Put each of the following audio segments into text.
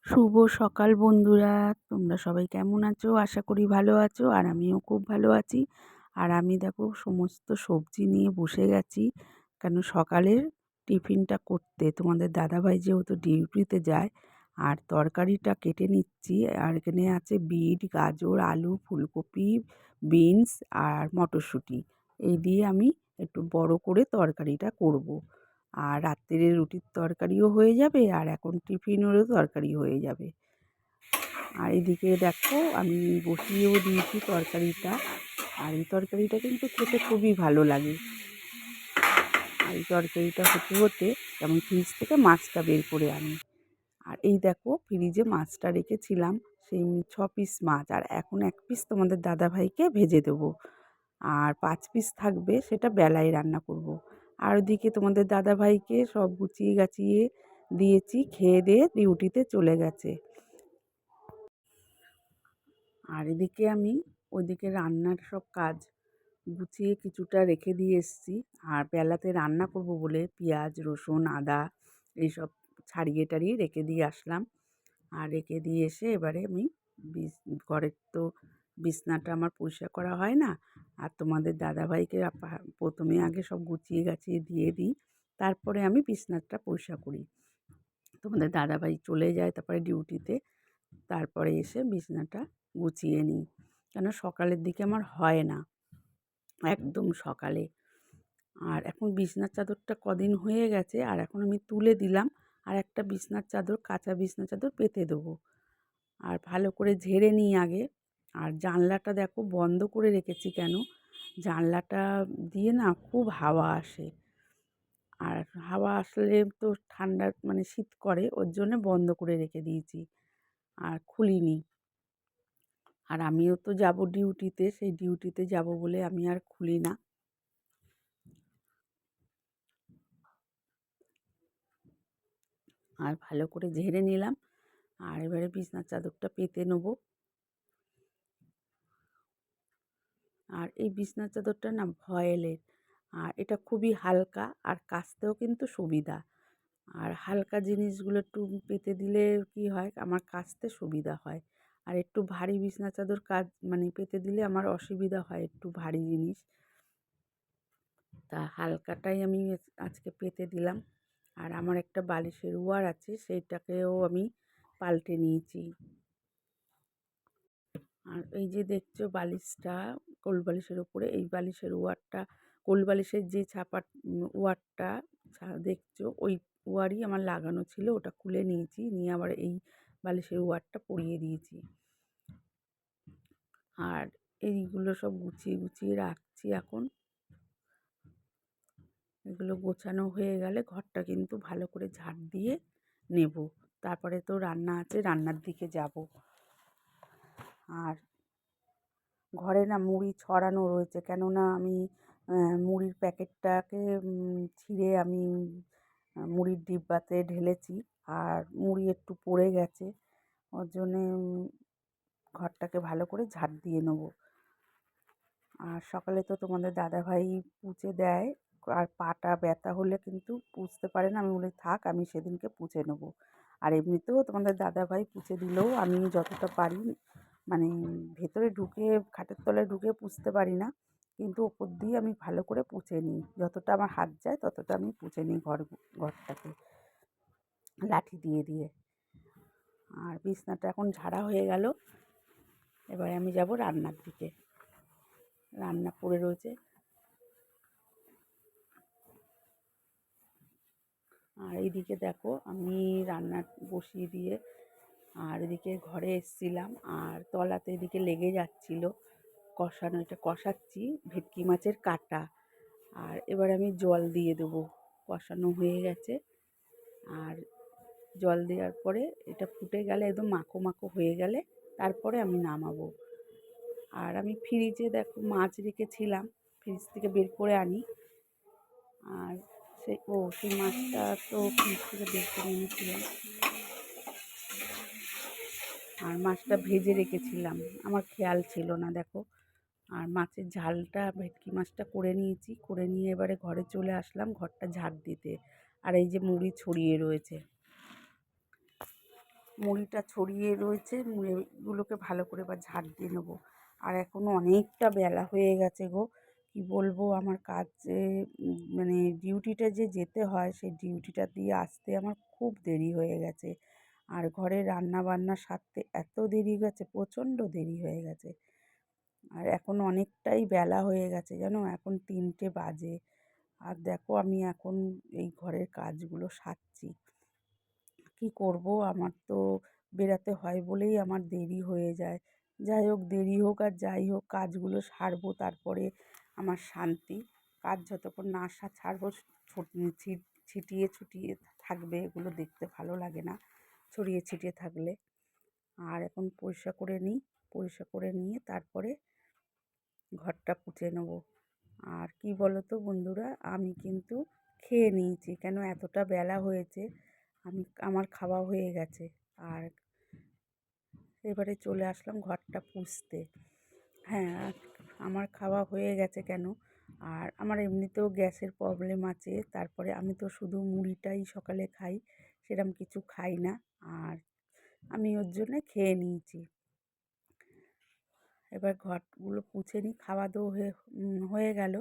শুভ সকাল বন্ধুরা, তোমরা সবাই কেমন আছো? আশা করি ভালো আছো। আর আমিও খুব ভালো আছি। আর আমি দেখো সমস্ত সবজি নিয়ে বসে গেছি, কেন সকালের টিফিনটা করতে। তোমাদের দাদাভাই যেহেতু ডিউটিতে যায়, আর তরকারিটা কেটে নিচ্ছি। আর এখানে আছে বিট, গাজর, আলু, ফুলকপি, বিনস আর মটরশুঁটি। এই দিয়ে আমি একটু বড় করে তরকারিটা করব। আর রাত্তিরে রুটির তরকারিও হয়ে যাবে, আর এখন টিফিনেরও তরকারি হয়ে যাবে। আর এদিকে দেখো আমি বসিয়েও দিয়েছি তরকারিটা। আর এই তরকারিটা কিন্তু খেতে খুবই ভালো লাগে। আর এই তরকারিটা হতে হতে যেমন ফ্রিজ থেকে মাছটা বের করে আনি। আর এই দেখো ফ্রিজে মাছটা রেখেছিলাম, সেই 6 পিস মাছ। আর এখন 1 পিস তোমাদের দাদাভাইকে ভেজে দেবো। আর 5 পিস থাকবে, সেটা বেলায় রান্না করব। আর ওদিকে তোমাদের দাদাভাইকে সব গুছিয়ে গাছিয়ে দিয়েছি, খেয়ে দিয়ে ডিউটিতে চলে গেছে। আর এদিকে আমি ওইদিকে রান্নার সব কাজ গুছিয়ে কিছুটা রেখে দিয়ে এসেছি। আর বেলাতে রান্না করব বলে পেঁয়াজ, রসুন, আদা এইসব ছাড়িয়ে টাড়িয়ে রেখে দিয়ে আসলাম। আর রেখে দিয়ে এসে এবারে আমি ঘরের তো বিছনাটা আমার পরিষ্কার করা হয় না। আর তোমাদের দাদাভাইকে প্রথমে আগে সব গুছিয়ে গাছিয়ে দিয়ে দিই, তারপরে আমি বিছনাটা পরিষ্কার করি। তোমাদের দাদাভাই চলে যায় তারপরে ডিউটিতে, তারপরে এসে বিছনাটা গুছিয়ে নিই। কেন সকালের দিকে আমার হয় না, একদম সকালে। আর এখন বিছনার চাদরটা কদিন হয়ে গেছে, আর এখন আমি তুলে দিলাম। আর একটা বিছনার চাদর, কাঁচা বিছনার চাদর পেতে দেবো। আর ভালো করে ঝেড়ে নিই আগে। আর জানলাটা দেখো বন্ধ করে রেখেছি কেন, জানলাটা দিয়ে না খুব হাওয়া আসে। আর হাওয়া আসলে তো ঠান্ডা মানে শীত করে, ওর জন্য বন্ধ করে রেখে দিয়েছি আর খুলিনি। আর আমিও তো যাব ডিউটিতে, সেই ডিউটিতে যাব বলে আমি আর খুলি না। আর ভালো করে ঝেড়ে নিলাম। আর এবারে বিছনার চাদরটা পেতে নেবো। আর এই বিছনার চাদরটা না ভয়েলের। আর এটা খুবই হালকা, আর কাচতেও কিন্তু সুবিধা। আর হালকা জিনিসগুলো একটু পেতে দিলে কি হয়, আমার কাচতে সুবিধা হয়। আর একটু ভারী বিছনা চাদর মানে পেতে দিলে আমার অসুবিধা হয়, একটু ভারী জিনিস। তা হালকাটাই আমি আজকে পেতে দিলাম। আর আমার একটা বালিশের ওয়ার আছে, সেইটাকেও আমি পাল্টে নিয়েছি। আর এই যে দেখছো বালিশটা, কোল বালিশের ওপরে এই বালিশের ওয়ারটা, কোল বালিশের যে ওয়ারটা দেখছো, ওই ওয়ারই আমার লাগানো ছিল, ওটা খুলে নিয়েছি, নিয়ে আবার এই বালিশের ওয়ারটা পরিয়ে দিয়েছি। আর এইগুলো সব গুছিয়ে গুছিয়ে রাখছি এখন। এগুলো গোছানো হয়ে গেলে ঘরটা কিন্তু ভালো করে ঝাড় দিয়ে নেব। তারপরে তো রান্না আছে, রান্নার দিকে যাব। আর ঘরে না মুড়ি ছড়ানো রয়েছে, কেননা আমি মুড়ির প্যাকেটটাকে ছিঁড়ে আমি মুড়ির ডিব্বাতে ঢেলেছি। আর মুড়ি একটু পড়ে গেছে, ওর জন্যে ঘরটাকে ভালো করে ঝাড় দিয়ে নেবো। আর সকালে তো তোমাদের দাদাভাই পুছে দেয়। আর পাটা ব্যথা হলে কিন্তু পুছতে পারে না, আমি বলি থাক আমি সেদিনকে পুছে নেবো। আর এমনিতেও তোমাদের দাদাভাই পুছে দিলেও আমি যতটা পারি মানে ভেতরে ঢুকে, খাটের তলায় ঢুকে পুছতে পারি না, কিন্তু ওপর দিয়ে আমি ভালো করে পুছে নিই, যতটা আমার হাত যায় ততটা আমি পুছে নিই ঘরটাকে লাঠি দিয়ে দিয়ে। আর বিছনাটা এখন ঝাড়া হয়ে গেল, এবারে আমি যাব রান্নার দিকে। রান্না পড়ে রয়েছে। আর এইদিকে দেখো আমি রান্না বসিয়ে দিয়ে আর এদিকে ঘরে এসেছিলাম, আর তলাতে এদিকে লেগে যাচ্ছিল কষানো, এটা কষাচ্ছি ভেটকি মাছের কাটা। আর এবার আমি জল দিয়ে দেবো, কষানো হয়ে গেছে। আর জল দেওয়ার পরে এটা ফুটে গেলে, একদম মাখো মাখো হয়ে গেলে তারপরে আমি নামাবো। আর আমি ফ্রিজে দেখো মাছ রেখেছিলাম, ফ্রিজ থেকে বের করে আনি। আর সেই মাছটা তো ফ্রিজ থেকে বের করে এনেছিলাম, আর মাছটা ভেজে রেখেছিলাম, আমার খেয়াল ছিল না দেখো। আর মাছের ঝালটা, ভেটকি মাছটা করে নিয়েছি, করে নিয়ে এবারে ঘরে চলে আসলাম ঘরটা ঝাড় দিতে। আর এই যে মুড়ি ছড়িয়ে রয়েছে, মুড়িটা ছড়িয়ে রয়েছে, মুড়িগুলোকে ভালো করে এবার ঝাড় দিয়ে নেবো। আর এখনও অনেকটা বেলা হয়ে গেছে গো, কী বলবো, আমার কাজে মানে ডিউটিটা যে যেতে হয় সেই ডিউটিটা দিয়ে আসতে আমার খুব দেরি হয়ে গেছে। আর ঘরে রান্না বান্না সারতে এত দেরি গেছে, প্রচণ্ড দেরি হয়ে গেছে। আর এখন অনেকটাই বেলা হয়ে গেছে জানো, এখন 3টে বাজে। আর দেখো আমি এখন এই ঘরের কাজগুলো সারছি। কী করব, আমার তো বেরাতে হয় বলেই আমার দেরি হয়ে যায়। যাই হোক, দেরি হোক আর যাই হোক, কাজগুলো সারবো, তারপরে আমার শান্তি। কাজ যতক্ষণ না ছাড়বো ছিটিয়ে ছুটিয়ে থাকবে, এগুলো দেখতে ভালো লাগে না ছড়িয়ে ছিটিয়ে থাকলে। আর এখন পরিষ্কার করে নিই, পরিষ্কার করে নিয়ে তারপরে ঘরটা পুছে নেবো। আর কি বলো তো বন্ধুরা, আমি কিন্তু খেয়ে নিয়েছি, কেন এতটা বেলা হয়েছে, আমার খাওয়া হয়ে গেছে। আর এবারে চলে আসলাম ঘরটা পুছতে। হ্যাঁ, আমার খাওয়া হয়ে গেছে কেন, আর আমার এমনিতেও গ্যাসের প্রবলেম আছে। তারপরে আমি তো শুধু মুড়িটাই সকালে খাই, সেরকম কিছু খাই না। আর আমি ওর জন্যে খেয়ে নিয়েছি। এবার ঘরগুলো পুছে নিই, খাওয়া দাওয়া হয়ে গেল।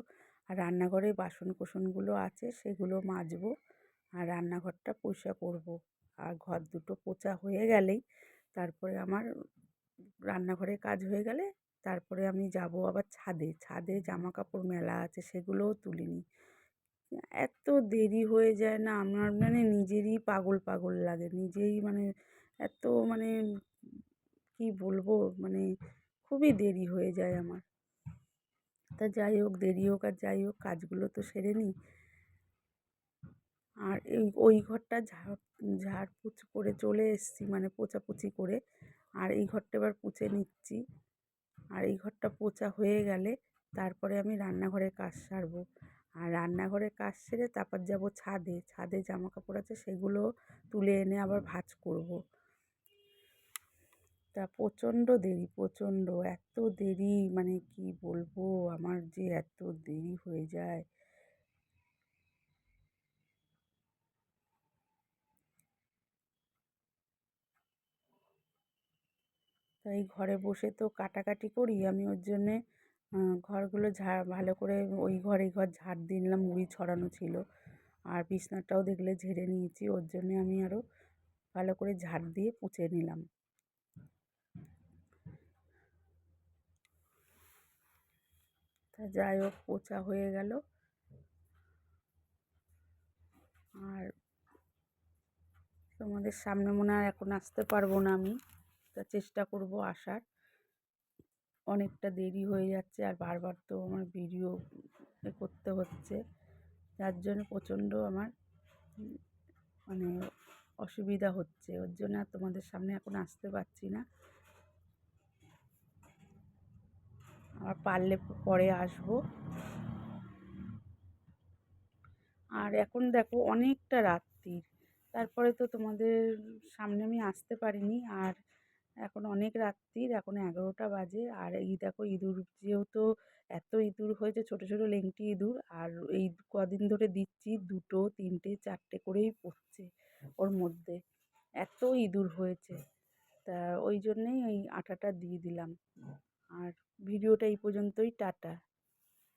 আর রান্নাঘরে বাসন কোসনগুলো আছে সেগুলো মাজবো, আর রান্নাঘরটা পরিষ্কার করবো। আর ঘর দুটো পোছা হয়ে গেলেই তারপরে আমার রান্নাঘরের কাজ হয়ে গেলে তারপরে আমি যাব আবার ছাদে। ছাদে জামা কাপড় মেলা আছে, সেগুলোও তুলিনি। এত দেরি হয়ে যায় না, আমার মানে নিজেরই পাগল পাগল লাগে, নিজেই মানে এত মানে কী বলবো, মানে খুবই দেরি হয়ে যায় আমার। তা যাই হোক, দেরি হোক আর যাই হোক, কাজগুলো তো সেরে নিই। আর ওই ঘরটা ঝাড়পুছ করে চলে এসেছি, মানে পোছাপুছি করে। আর এই ঘরটা এবার পুছে নিচ্ছি। আর এই ঘরটা পোছা হয়ে গেলে তারপরে আমি রান্নাঘরের কাজ সারবো। আর রান্নাঘরের কাজ সেরে তারপর যাব ছাদে। ছাদে জামা কাপড় আছে, সেগুলো তুলে এনে আবার ভাঁজ করব। তা প্রচণ্ড দেরি, প্রচণ্ড এত দেরি, মানে কি বলবো, আমার যে এত দেরি হয়ে যায়। তাই ঘরে বসে তো কাটাকাটি করি, আমি ওর জন্যে ঘরগুলো ভালো করে ওই ঘর এই ঘর ঝাড় দিয়ে নিলাম, মুড়ি ছড়ানো ছিল। আর বিছনাটাও দেখলে ঝেড়ে নিয়েছি, ওর জন্যে আমি আরও ভালো করে ঝাড় দিয়ে পুছে নিলাম। তা যাই হোক, পোছা হয়ে গেল। আর তোমাদের সামনে মনে হয় এখন আসতে পারবো না আমি, তা চেষ্টা করব আসার। অনেকটা দেরি হয়ে যাচ্ছে, আর বারবার তো আমার ভিডিও করতে হচ্ছে, যার জন্য প্রচণ্ড আমার মানে অসুবিধা হচ্ছে, ওর জন্য আর তোমাদের সামনে এখন আসতে পারছি না। আবার পারলে পরে আসবো। আর এখন দেখো অনেকটা রাত্রির, তারপরে তো তোমাদের সামনে আমি আসতে পারিনি। আর এখন অনেক রাত্রির, এখন 11টা বাজে। আর এই দেখো ইঁদুর, যেহেতু এত ইঁদুর হয়েছে, ছোটো ছোটো লেংটি ইঁদুর, আর এই কদিন ধরে দিচ্ছি 2, 3, 4টে করেই পড়ছে ওর মধ্যে, এত ইঁদুর হয়েছে। তা ওই জন্যেই ওই আটাটা দিয়ে দিলাম। আর ভিডিওটা এই পর্যন্তই, টাটা।